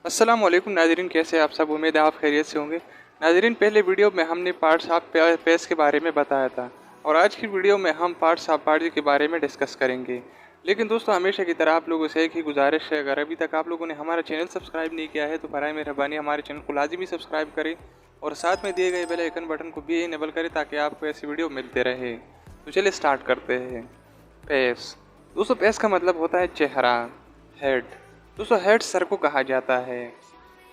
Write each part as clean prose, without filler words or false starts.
अस्सलाम वालेकुम नाज़रीन, कैसे आप सब? उम्मीद है आप खैरियत से होंगे। नाज़रीन, पहले वीडियो में हमने पार्ट्स ऑफ पेज के बारे में बताया था और आज की वीडियो में हम पार्ट्स ऑफ बॉडी के बारे में डिस्कस करेंगे। लेकिन दोस्तों, हमेशा की तरह आप लोगों से एक ही गुजारिश है, अगर अभी तक आप लोगों ने हमारा चैनल सब्सक्राइब नहीं किया है तो बराए मेहरबानी हमारे चैनल को लाजमी सब्सक्राइब करें और साथ में दिए गए बेल आइकन बटन को भी इनेबल करें ताकि आपको ऐसी वीडियो मिलते रहे। तो चलिए स्टार्ट करते हैं। फेस दोस्तों, फेस का मतलब होता है चेहरा, हेड। दोस्तों, हेड सर को कहा जाता है।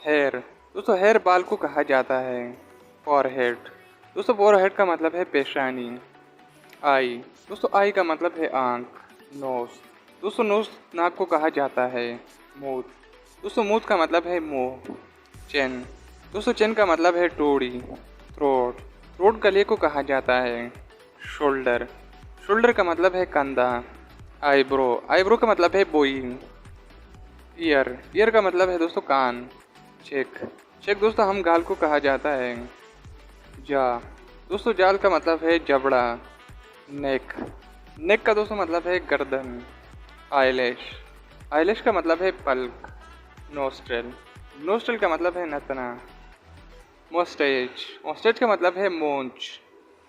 हेयर दोस्तों, हेयर बाल को कहा जाता है। फॉरहेड दोस्तों, फॉरहेड का मतलब है पेशानी। आई दोस्तों, आई का मतलब है आँख। नोज दोस्तों, नोज नाक को कहा जाता है। मूंछ दोस्तों, मूंछ का मतलब है मुंह। चेन दोस्तों, चेन का मतलब है टोड़ी। थ्रोट थ्रोट गले को कहा जाता है। शोल्डर शोल्डर का मतलब है कंधा। आईब्रो आईब्रो का मतलब है बोइंग। ईयर का मतलब है दोस्तों कान। चेक दोस्तों, हम गाल को कहा जाता है। जा दोस्तों, जाल का मतलब है जबड़ा। नेक का दोस्तों मतलब है गर्दन। आईलैश का मतलब है पलक। नोस्ट्रल का मतलब है नतना। मोस्टेज का मतलब है मूंछ।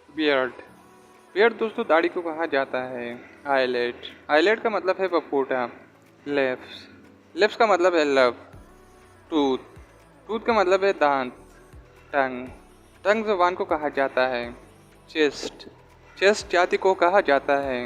बियर्ड दोस्तों, दाढ़ी को कहा जाता है। आईलेट का मतलब है पपोटा। लिप्स का मतलब है लब। टूथ का मतलब है दांत। टंग जुबान को कहा जाता है। चेस्ट छाती को कहा जाता है।